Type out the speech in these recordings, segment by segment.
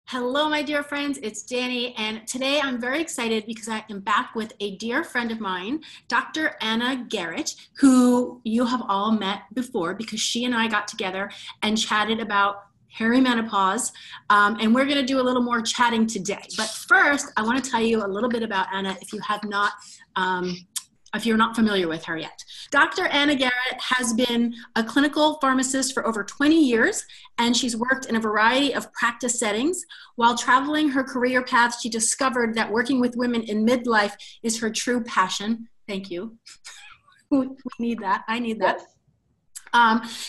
Hello, my dear friends, it's Danny, and today I'm very excited because I am back with a dear friend of mine, Dr. Anna Garrett, who you have all met before because she and I got together and chatted about perimenopause, and we're going to do a little more chatting today. But first, I want to tell you a little bit about Anna if you're not familiar with her yet. Dr. Anna Garrett has been a clinical pharmacist for over 20 years, and she's worked in a variety of practice settings. While traveling her career path, she discovered that working with women in midlife is her true passion. Thank you. We need that. I need that. Yes.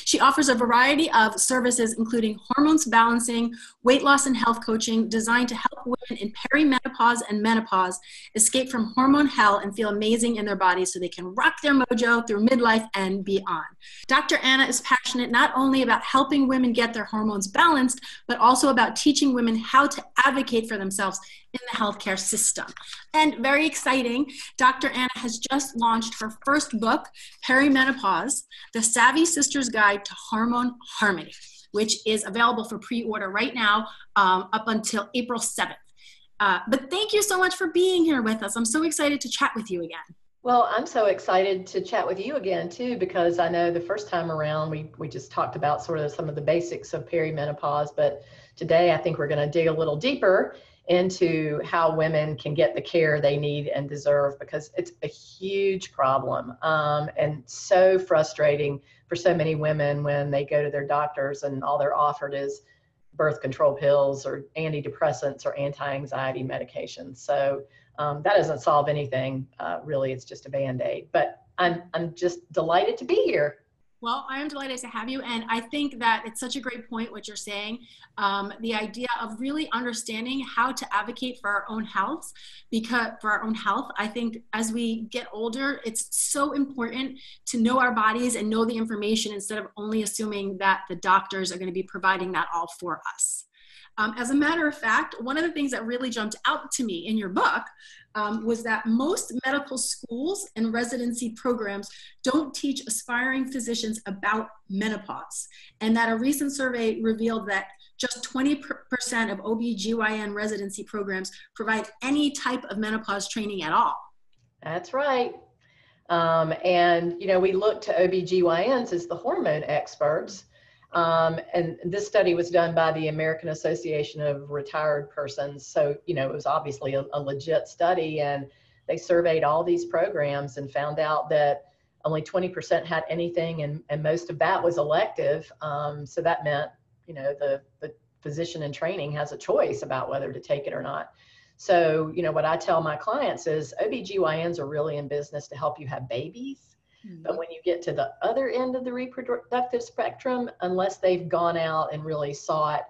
She offers a variety of services, including hormones balancing, weight loss and health coaching, designed to help women in perimenopause and menopause escape from hormone hell and feel amazing in their bodies so they can rock their mojo through midlife and beyond. Dr. Anna is passionate not only about helping women get their hormones balanced, but also about teaching women how to advocate for themselves in the healthcare system. And very exciting, Dr. Anna has just launched her first book, Perimenopause, The Savvy Sister's Guide to Hormone Harmony, which is available for pre-order right now up until April 7th. But thank you so much for being here with us. I'm so excited to chat with you again. Well, I'm so excited to chat with you again, too, because I know the first time around we just talked about sort of some of the basics of perimenopause, but today I think we're going to dig a little deeper into how women can get the care they need and deserve, because it's a huge problem and so frustrating for so many women when they go to their doctors and all they're offered is birth control pills or antidepressants or anti-anxiety medications. So that doesn't solve anything, really. It's just a Band-Aid. But I'm just delighted to be here. Well, I am delighted to have you. And I think that it's such a great point, what you're saying, the idea of really understanding how to advocate for our own health, I think as we get older, it's so important to know our bodies and know the information instead of only assuming that the doctors are going to be providing that all for us. As a matter of fact, one of the things that really jumped out to me in your book was that most medical schools and residency programs don't teach aspiring physicians about menopause, and that a recent survey revealed that just 20% of OB/GYN residency programs provide any type of menopause training at all. That's right. And, we look to OB/GYNs as the hormone experts. And this study was done by the American Association of Retired Persons. So, it was obviously a legit study, and they surveyed all these programs and found out that only 20% had anything, and most of that was elective. So that meant, the physician in training has a choice about whether to take it or not. So, what I tell my clients is OB/GYNs are really in business to help you have babies. But when you get to the other end of the reproductive spectrum, unless they've gone out and really sought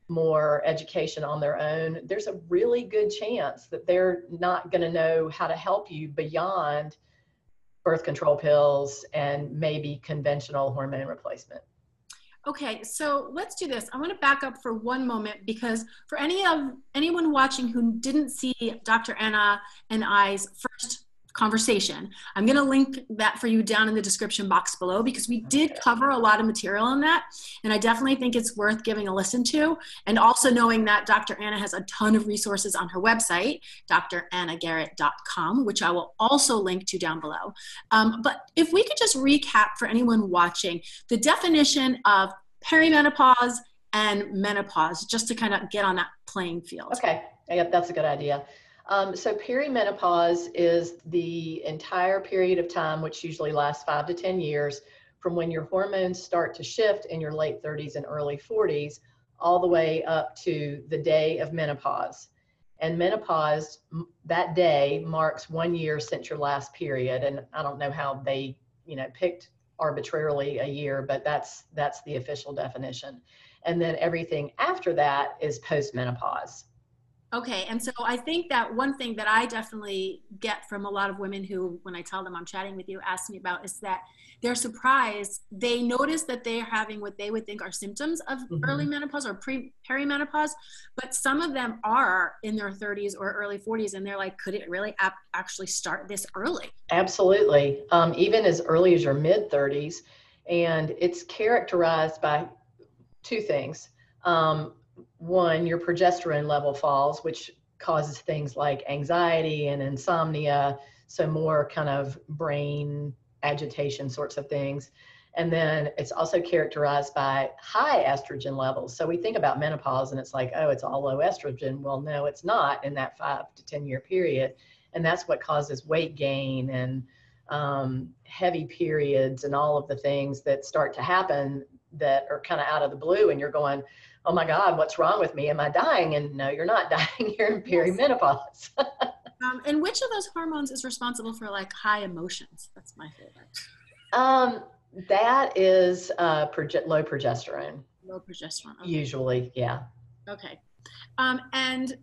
more education on their own, there's a really good chance that they're not going to know how to help you beyond birth control pills and maybe conventional hormone replacement. Okay, so let's do this. I want to back up for one moment, because for anyone watching who didn't see Dr. Anna and I's first conversation, I'm going to link that for you down in the description box below, because we did cover a lot of material in that, and I definitely think it's worth giving a listen to, and also knowing that Dr. Anna has a ton of resources on her website, dranagarrett.com, which I will also link to down below. But if we could just recap for anyone watching the definition of perimenopause and menopause, just to kind of get on that playing field. Okay, yep, that's a good idea. So perimenopause is the entire period of time, which usually lasts 5 to 10 years, from when your hormones start to shift in your late 30s and early 40s, all the way up to the day of menopause. And menopause, that day marks 1 year since your last period. And I don't know how they, picked arbitrarily a year, but that's the official definition. And then everything after that is postmenopause. Okay, and so I think that one thing that I definitely get from a lot of women who, when I tell them I'm chatting with you, ask me about, is that they're surprised. They notice that they're having what they would think are symptoms of early menopause or perimenopause, but some of them are in their 30s or early 40s, and they're like, could it really actually start this early? Absolutely, even as early as your mid-30s, and it's characterized by two things. one, your progesterone level falls, which causes things like anxiety and insomnia, so more kind of brain agitation sorts of things. And then it's also characterized by high estrogen levels. So we think about menopause and it's like, oh, it's all low estrogen. Well, no, it's not in that 5 to 10 year period. And that's what causes weight gain and heavy periods and all of the things that start to happen that are kind of out of the blue. And you're going, oh my God, what's wrong with me? Am I dying? And no, you're not dying. You're in perimenopause. And which of those hormones is responsible for like high emotions? That's my favorite. That is low progesterone. Low progesterone. Okay. Usually, yeah. Okay. And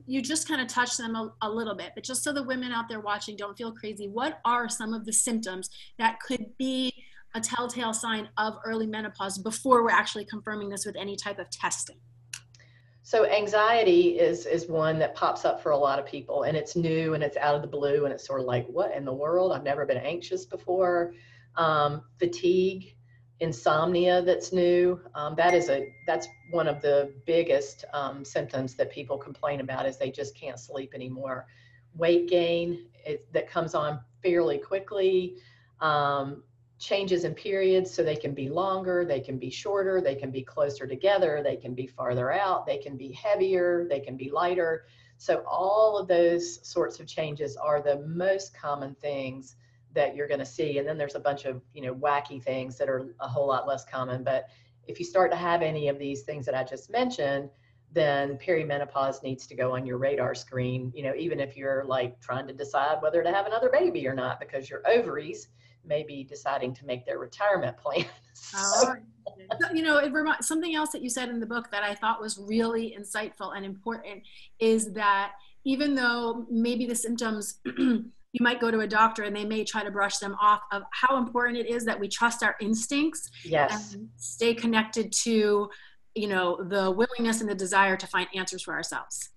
you just kind of touched them a little bit, but just so the women out there watching don't feel crazy, what are some of the symptoms that could be a telltale sign of early menopause before we're actually confirming this with any type of testing? So anxiety is one that pops up for a lot of people, and it's new and it's out of the blue, and it's sort of like, what in the world? I've never been anxious before. Fatigue, insomnia, that's new. That's one of the biggest symptoms that people complain about, is they just can't sleep anymore. Weight gain that comes on fairly quickly. Changes in periods, so they can be longer, they can be shorter, they can be closer together, they can be farther out, they can be heavier, they can be lighter. So all of those sorts of changes are the most common things that you're going to see. And then there's a bunch of, wacky things that are a whole lot less common. But if you start to have any of these things that I just mentioned, then perimenopause needs to go on your radar screen, even if you're like trying to decide whether to have another baby or not, because your ovaries may be deciding to make their retirement plans. So. Something else that you said in the book that I thought was really insightful and important is that even though maybe the symptoms, you might go to a doctor and they may try to brush them off, of how important it is that we trust our instincts. Yes. And stay connected to, the willingness and the desire to find answers for ourselves.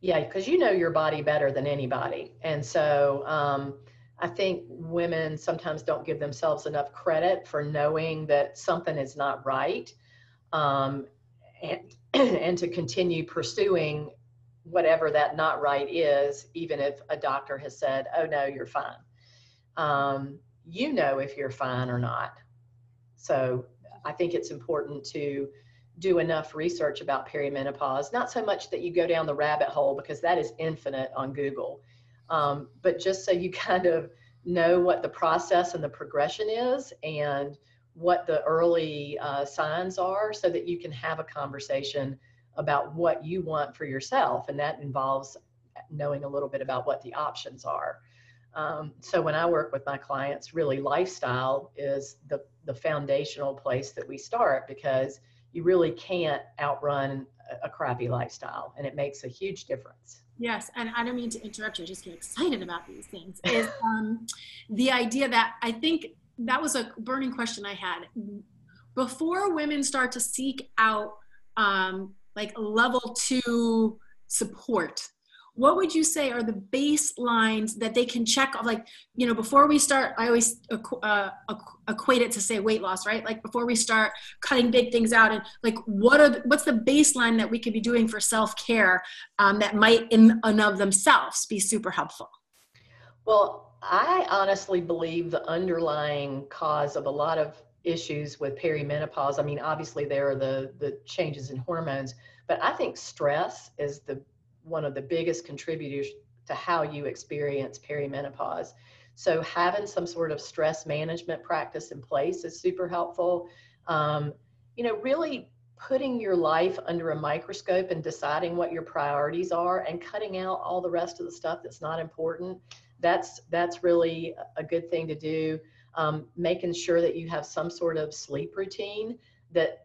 Yeah, because you know your body better than anybody. And so I think women sometimes don't give themselves enough credit for knowing that something is not right, and to continue pursuing whatever that not right is, even if a doctor has said, oh no, you're fine. If you're fine or not. So I think it's important to do enough research about perimenopause, not so much that you go down the rabbit hole, because that is infinite on Google. But just so you kind of know what the process and the progression is and what the early signs are, so that you can have a conversation about what you want for yourself. And that involves knowing a little bit about what the options are. So when I work with my clients, really lifestyle is the foundational place that we start, because you really can't outrun a crappy lifestyle, and it makes a huge difference. Yes, and I don't mean to interrupt you, I just get excited about these things, is the idea that I think that was a burning question I had. Before women start to seek out like level 2 support, what would you say are the baselines that they can check off? Like, before we start, I always equate it to, say, weight loss, right? Like before we start cutting big things out, and like, what's the baseline that we could be doing for self-care that might in and of themselves be super helpful? Well, I honestly believe the underlying cause of a lot of issues with perimenopause, I mean, obviously there are the changes in hormones, but I think stress is one of the biggest contributors to how you experience perimenopause. So having some sort of stress management practice in place is super helpful. Really putting your life under a microscope and deciding what your priorities are and cutting out all the rest of the stuff that's not important. That's really a good thing to do. Making sure that you have some sort of sleep routine that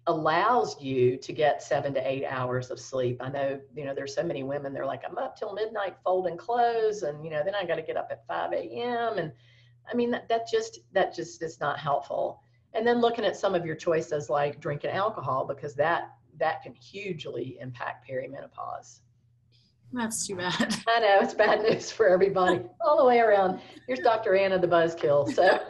allows you to get 7 to 8 hours of sleep. I know, there's so many women, they're like, I'm up till midnight folding clothes, and, then I got to get up at 5 a.m. And I mean, that just is not helpful. And then looking at some of your choices, like drinking alcohol, because that can hugely impact perimenopause. That's too bad. I know, it's bad news for everybody all the way around. Here's Dr. Anna the Buzzkill. So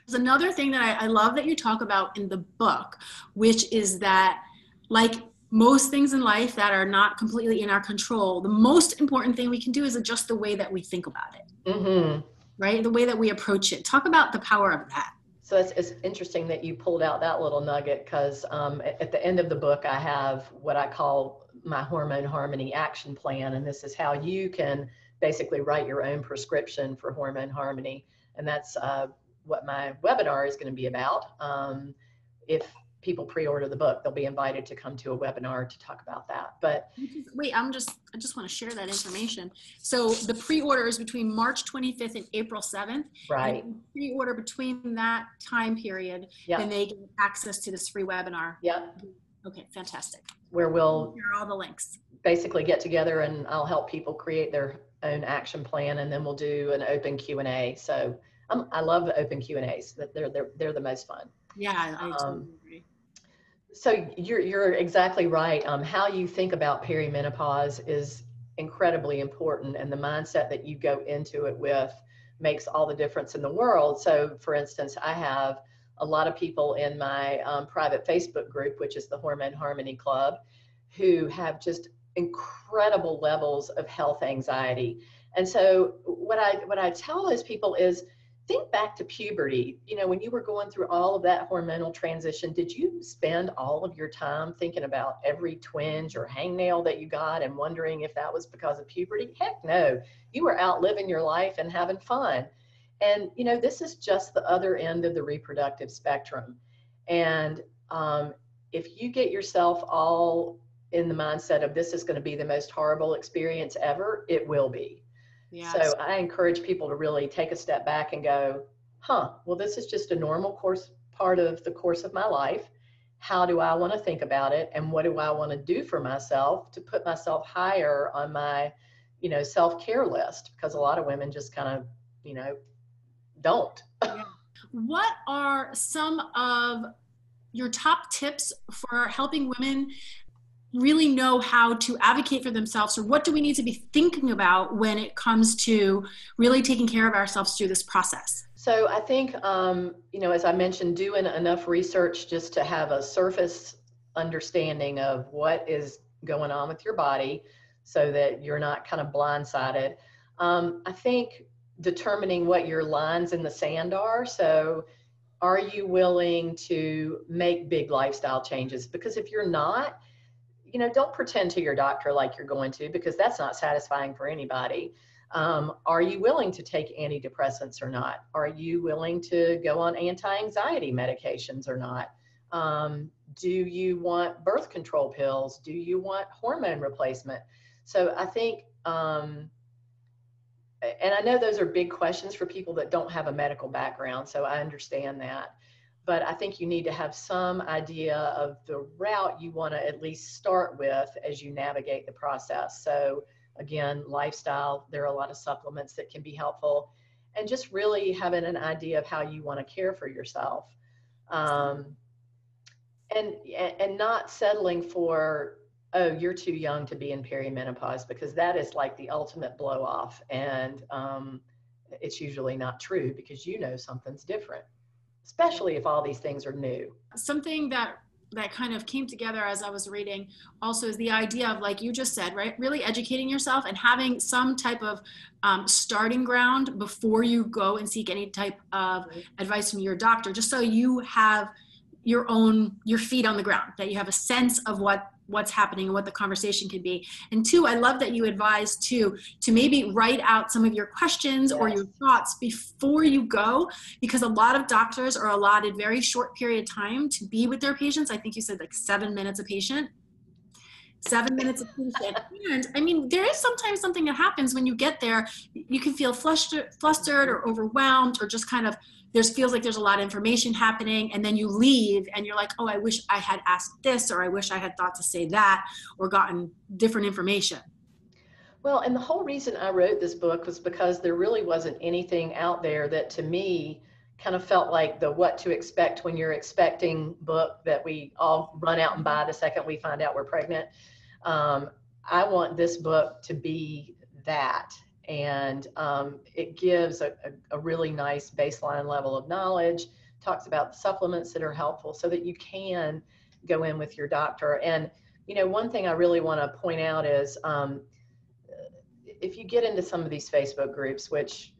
There's another thing that I love that you talk about in the book, which is that, like most things in life that are not completely in our control, the most important thing we can do is adjust the way that we think about it, right? The way that we approach it. Talk about the power of that. So it's interesting that you pulled out that little nugget, because at the end of the book, I have what I call my Hormone Harmony action plan. And this is how you can basically write your own prescription for Hormone Harmony. And that's what my webinar is going to be about. If people pre-order the book, they'll be invited to come to a webinar to talk about that. But wait, I just want to share that information. So the pre-order is between March 25th and April 7th. right. And pre-order between that time period, Yep. then they get access to this free webinar. Yep. Okay, fantastic. Where we'll Here are all the links. basically get together and I'll help people create their own action plan, and then we'll do an open Q&A. So I love the open Q&As. They're the most fun. Yeah, I totally agree. So you're exactly right. How you think about perimenopause is incredibly important, and the mindset that you go into it with makes all the difference in the world. So for instance, I have a lot of people in my private Facebook group, which is the Hormone Harmony Club, who have just incredible levels of health anxiety. And so what I tell those people is, think back to puberty. You know, when you were going through all of that hormonal transition, did you spend all of your time thinking about every twinge or hangnail that you got and wondering if that was because of puberty? Heck no. You were out living your life and having fun. And, you know, this is just the other end of the reproductive spectrum. And if you get yourself all in the mindset of this is going to be the most horrible experience ever, it will be. Yes. So I encourage people to really take a step back and go, well, this is just a normal part of the course of my life. How do I want to think about it? And what do I want to do for myself to put myself higher on my, you know, self-care list? Because a lot of women just kind of, you know, don't. What are some of your top tips for helping women really know how to advocate for themselves, or what do we need to be thinking about when it comes to really taking care of ourselves through this process? So I think, you know, as I mentioned, doing enough research just to have a surface understanding of what is going on with your body so that you're not kind of blindsided. I think determining what your lines in the sand are. So are you willing to make big lifestyle changes? Because if you're not, you know, don't pretend to your doctor like you're going to, because that's not satisfying for anybody. Are you willing to take antidepressants or not? Are you willing to go on anti-anxiety medications or not? Do you want birth control pills? Do you want hormone replacement? So I think, and I know those are big questions for people that don't have a medical background, so I understand that. But I think you need to have some idea of the route you want to at least start with as you navigate the process. So again, lifestyle, there are a lot of supplements that can be helpful, and just really having an idea of how you want to care for yourself. And not settling for, oh, you're too young to be in perimenopause, because that is like the ultimate blow off. And it's usually not true, because you know something's different, especially if all these things are new. Something that kind of came together as I was reading also is the idea of, like you just said, right, really educating yourself and having some type of starting ground before you go and seek any type of advice from your doctor, just so you have your feet on the ground, that you have a sense of what's happening and what the conversation could be. And two, I love that you advise to maybe write out some of your questions or your thoughts before you go, because a lot of doctors are allotted very short period of time to be with their patients. I think you said like 7 minutes a patient. 7 minutes of patient. And I mean, there is sometimes something that happens when you get there. You can feel flustered or overwhelmed, or just kind of, feels like there's a lot of information happening, and then you leave and you're like, oh, I wish I had asked this, or I wish I had thought to say that, or gotten different information. Well, and the whole reason I wrote this book was because there really wasn't anything out there that, to me, kind of felt like the what to expect when you're expecting book that we all run out and buy the second we find out we're pregnant. I want this book to be that. And it gives a really nice baseline level of knowledge, talks about the supplements that are helpful so that you can go in with your doctor. And, you know, one thing I really want to point out is if you get into some of these Facebook groups, which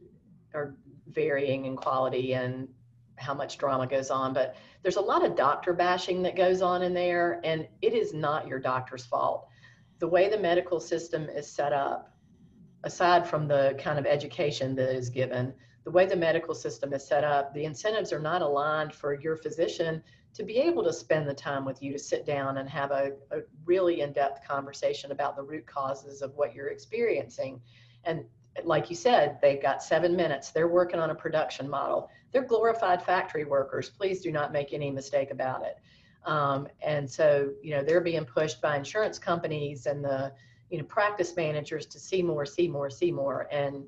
are varying in quality and how much drama goes on, but there's a lot of doctor bashing that goes on in there, and it is not your doctor's fault. The way the medical system is set up, aside from the kind of education that is given, the way the medical system is set up, the incentives are not aligned for your physician to be able to spend the time with you to sit down and have a really in-depth conversation about the root causes of what you're experiencing. And like you said, they've got 7 minutes. They're working on a production model. They're glorified factory workers. Please do not make any mistake about it. And so, you know, they're being pushed by insurance companies and the, you know, practice managers to see more, see more, see more. And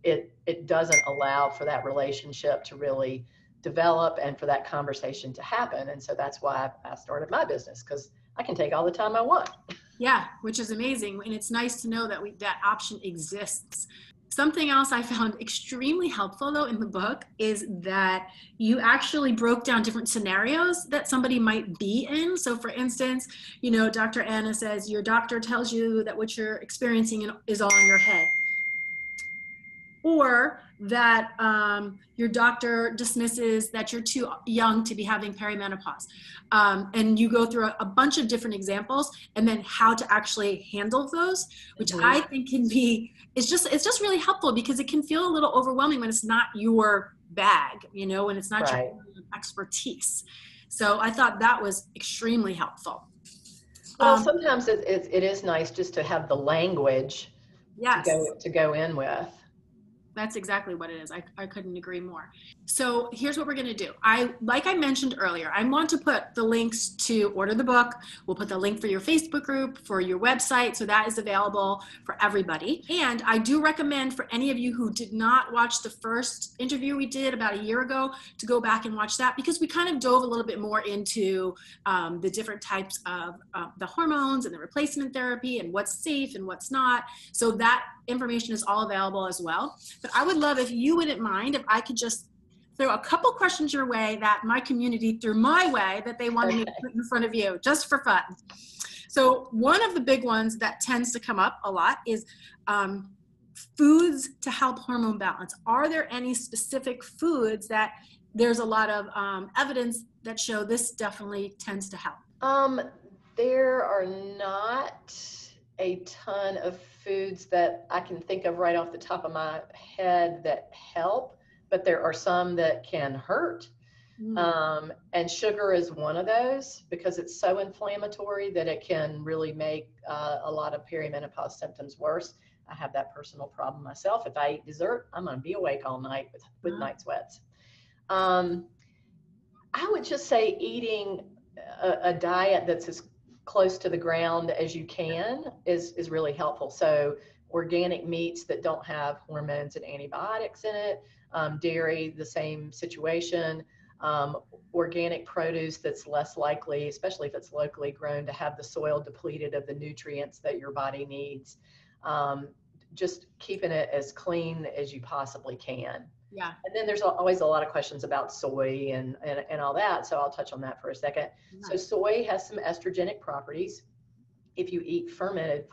it doesn't allow for that relationship to really develop and for that conversation to happen. And so that's why I started my business, because I can take all the time I want. Yeah, which is amazing. And it's nice to know that that option exists. Something else I found extremely helpful, though, in the book is that you actually broke down different scenarios that somebody might be in. So, for instance, you know, Dr. Anna says your doctor tells you that what you're experiencing is all in your head. Or that your doctor dismisses that you're too young to be having perimenopause. And you go through a bunch of different examples and then how to actually handle those, which I think can be, it's just really helpful, because it can feel a little overwhelming when it's not your bag, you know, when it's not your expertise. So I thought that was extremely helpful. Well, sometimes it is nice just to have the language to go in with. That's exactly what it is. I couldn't agree more. So here's what we're going to do. Like I mentioned earlier, I want to put the links to order the book. We'll put the link for your Facebook group, for your website. So that is available for everybody. And I do recommend for any of you who did not watch the first interview we did about a year ago to go back and watch that, because we kind of dove a little bit more into the different types of the hormones and the replacement therapy and what's safe and what's not. So that information is all available as well. But I would love if you wouldn't mind if I could just throw a couple questions your way that my community threw my way that they wanted me to put in front of you, just for fun. So one of the big ones that tends to come up a lot is foods to help hormone balance. Are there any specific foods that there's a lot of evidence that show this definitely tends to help? There are not a ton of foods that I can think of right off the top of my head that help, but there are some that can hurt. And sugar is one of those, because it's so inflammatory that it can really make a lot of perimenopause symptoms worse. I have that personal problem myself. If I eat dessert, I'm going to be awake all night with night sweats. I would just say eating a diet that's as close to the ground as you can is really helpful. So organic meats that don't have hormones and antibiotics in it, dairy, the same situation, organic produce that's less likely, especially if it's locally grown, to have the soil depleted of the nutrients that your body needs. Just keeping it as clean as you possibly can. Yeah. And then there's always a lot of questions about soy and all that. So I'll touch on that for a second. Nice. So soy has some estrogenic properties. If you eat fermented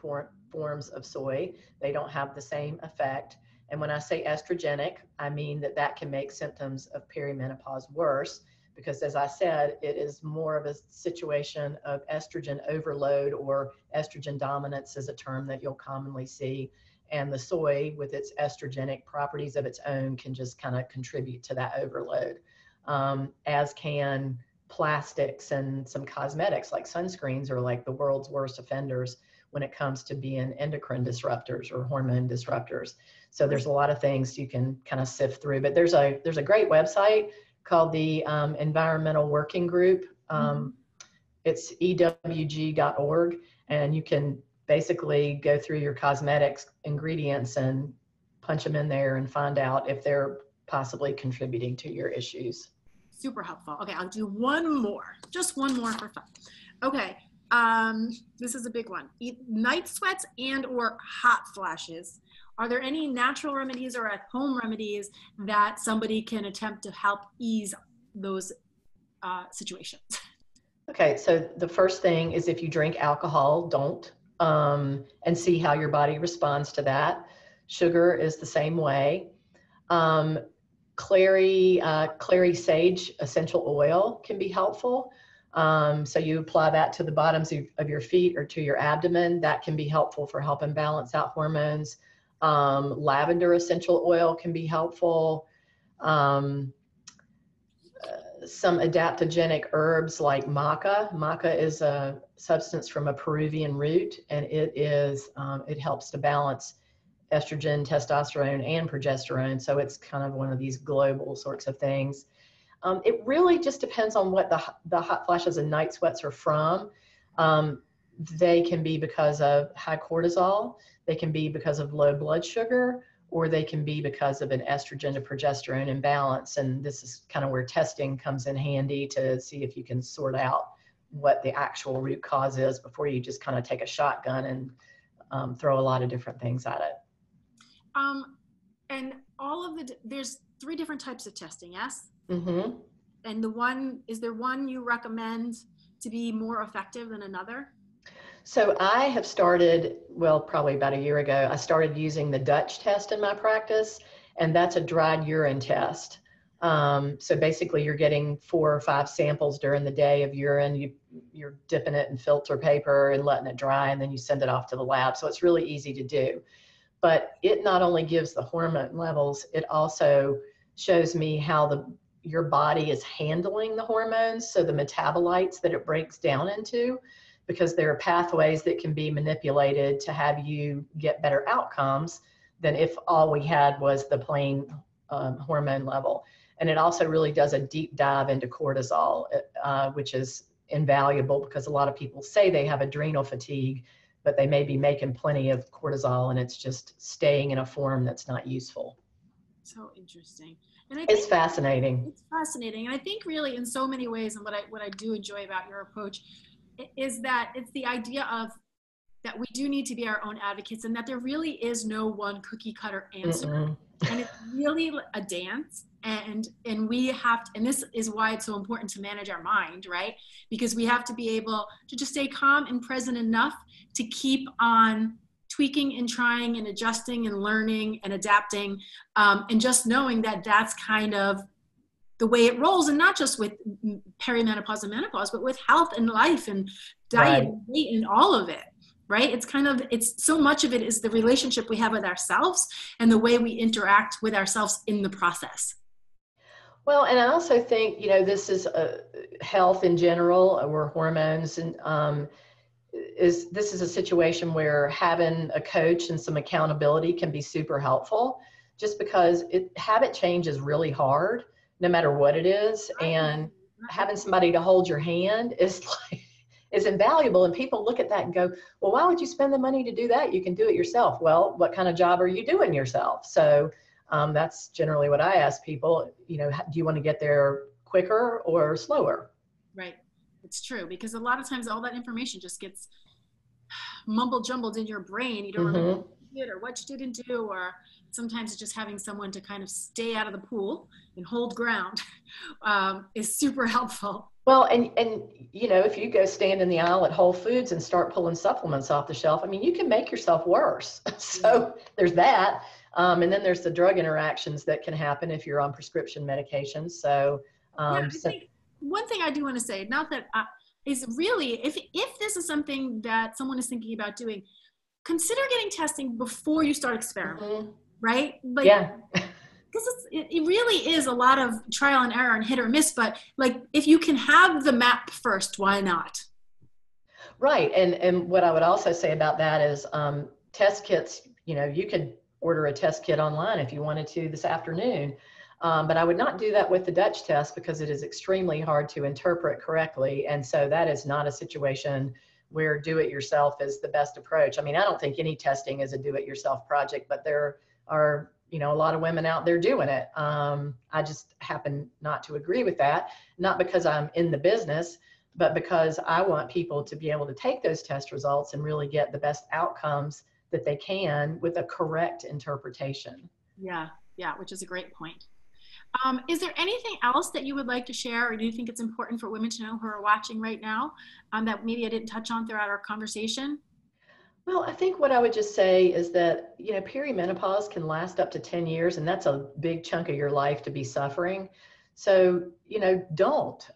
forms of soy, they don't have the same effect. And when I say estrogenic, I mean that can make symptoms of perimenopause worse, because as I said, it is more of a situation of estrogen overload, or estrogen dominance is a term that you'll commonly see. And the soy, with its estrogenic properties of its own, can just kind of contribute to that overload, as can plastics and some cosmetics like sunscreens are like the world's worst offenders when it comes to being endocrine disruptors or hormone disruptors. So there's a lot of things you can kind of sift through, but there's a great website called the Environmental Working Group. It's ewg.org, and you can basically go through your cosmetics ingredients and punch them in there and find out if they're possibly contributing to your issues. Super helpful. Okay, I'll do one more, just one more for fun. Okay, This is a big one. Night sweats and or hot flashes. Are there any natural remedies or at home remedies that somebody can attempt to help ease those situations? Okay, so the first thing is if you drink alcohol, don't, and see how your body responds to that. Sugar is the same way. Clary sage essential oil can be helpful. So you apply that to the bottoms of your feet or to your abdomen. That can be helpful for helping balance out hormones. Lavender essential oil can be helpful. Some adaptogenic herbs like maca. Maca is a substance from a Peruvian root, and it helps to balance estrogen, testosterone, and progesterone. So it's kind of one of these global sorts of things. It really just depends on what the hot flashes and night sweats are from. They can be because of high cortisol, they can be because of low blood sugar, or they can be because of an estrogen to progesterone imbalance. And this is kind of where testing comes in handy to see if you can sort out what the actual root cause is before you just kind of take a shotgun and throw a lot of different things at it. And there's 3 different types of testing, yes? Mm-hmm. And is there one you recommend to be more effective than another? So I have started, well, probably about a year ago, I started using the Dutch test in my practice, and that's a dried urine test. So basically you're getting 4 or 5 samples during the day of urine. You're dipping it in filter paper and letting it dry, and then you send it off to the lab. So it's really easy to do. But it not only gives the hormone levels, it also shows me how your body is handling the hormones, so the metabolites that it breaks down into, because there are pathways that can be manipulated to have you get better outcomes than if all we had was the plain hormone level. And it also really does a deep dive into cortisol, which is invaluable because a lot of people say they have adrenal fatigue, but they may be making plenty of cortisol and it's just staying in a form that's not useful. So interesting. And it's fascinating. It's fascinating. And I think really in so many ways, and what I do enjoy about your approach is that it's the idea of that we do need to be our own advocates and that there really is no one cookie cutter answer. Mm-mm. And it's really a dance. And we have to, and this is why it's so important to manage our mind, right? Because we have to be able to just stay calm and present enough to keep on tweaking and trying and adjusting and learning and adapting, and just knowing that that's kind of the way it rolls, and not just with perimenopause and menopause, but with health and life and diet and weight and all of it, right? It's so much of it is the relationship we have with ourselves and the way we interact with ourselves in the process. Well, and I also think, this is health in general, or hormones, and this is a situation where having a coach and some accountability can be super helpful, just because habit change is really hard, no matter what it is. And having somebody to hold your hand is invaluable. And people look at that and go, well, why would you spend the money to do that? You can do it yourself. Well, what kind of job are you doing yourself? So that's generally what I ask people, do you want to get there quicker or slower? Right. It's true, because a lot of times all that information just gets mumble jumbled in your brain. You don't remember what you did or what you didn't do, or sometimes just having someone to kind of stay out of the pool and hold ground is super helpful. Well, and if you go stand in the aisle at Whole Foods and start pulling supplements off the shelf, you can make yourself worse. So there's that. And then there's the drug interactions that can happen if you're on prescription medications. So, I think one thing I do want to say, not that is really, if this is something that someone is thinking about doing, consider getting testing before you start experimenting, right? Yeah. Because it really is a lot of trial and error and hit or miss, but if you can have the map first, why not? Right. And what I would also say about that is test kits, you could order a test kit online if you wanted to this afternoon. But I would not do that with the Dutch test, because it is extremely hard to interpret correctly. And so that is not a situation where do-it-yourself is the best approach. I don't think any testing is a do-it-yourself project, but there are, a lot of women out there doing it. I just happen not to agree with that, not because I'm in the business, but because I want people to be able to take those test results and really get the best outcomes that they can with a correct interpretation. Yeah, yeah, which is a great point. Is there anything else that you would like to share, or do you think it's important for women to know who are watching right now, that maybe I didn't touch on throughout our conversation? Well, I think what I would just say is that, perimenopause can last up to 10 years, and that's a big chunk of your life to be suffering. So, don't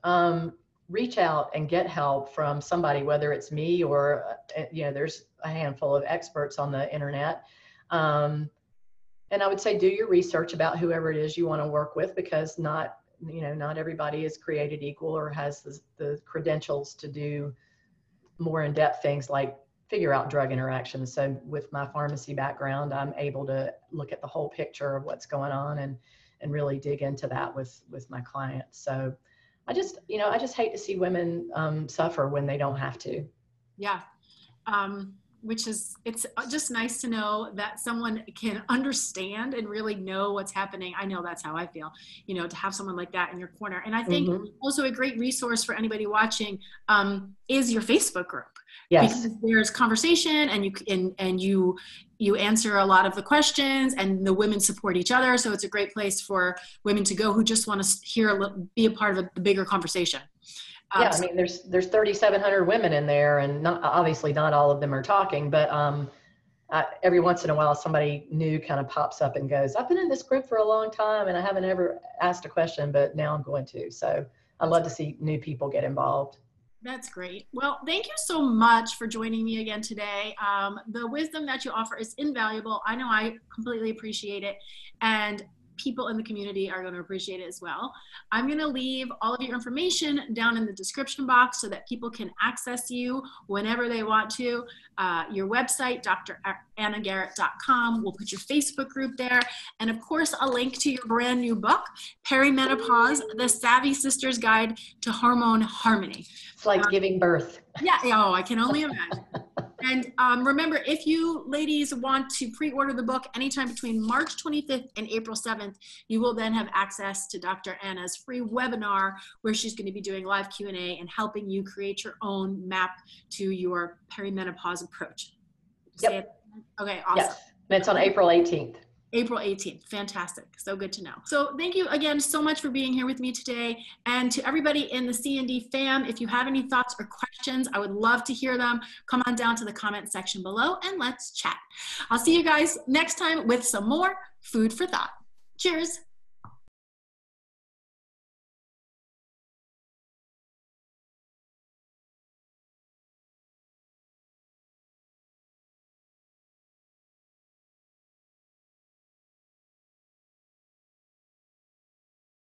reach out and get help from somebody, whether it's me or, there's a handful of experts on the internet. And I would say do your research about whoever it is you want to work with, because not everybody is created equal or has the credentials to do more in-depth things like figure out drug interactions. So with my pharmacy background, I'm able to look at the whole picture of what's going on and really dig into that with my clients. So I just hate to see women suffer when they don't have to. Yeah. It's just nice to know that someone can understand and really know what's happening. I know that's how I feel, to have someone like that in your corner. And I think also a great resource for anybody watching is your Facebook group. Yes. Because there's conversation, and you answer a lot of the questions, and the women support each other. So it's a great place for women to go who just want to be a part of the bigger conversation. Yeah, I mean, there's 3,700 women in there, and obviously not all of them are talking, but every once in a while somebody new kind of pops up and goes, I've been in this group for a long time and I haven't ever asked a question, but now I'm going to. So I love to see new people get involved. That's great. Well, thank you so much for joining me again today. The wisdom that you offer is invaluable. I know I completely appreciate it, and people in the community are going to appreciate it as well. I'm going to leave all of your information down in the description box so that people can access you whenever they want to. Your website, drAnnaGarrett.com. We'll put your Facebook group there. And of course, a link to your brand new book, Perimenopause, The Savvy Sister's Guide to Hormone Harmony. It's like giving birth. Yeah, oh, I can only imagine. And remember, if you ladies want to pre-order the book anytime between March 25th and April 7th, you will then have access to Dr. Anna's free webinar where she's going to be doing live Q&A and helping you create your own map to your perimenopause approach. Yep. Okay, awesome. Yes, and it's on April 18th. April 18th. Fantastic. So good to know. So thank you again so much for being here with me today. And to everybody in the C&D fam, if you have any thoughts or questions, I would love to hear them. Come on down to the comment section below and let's chat. I'll see you guys next time with some more food for thought. Cheers.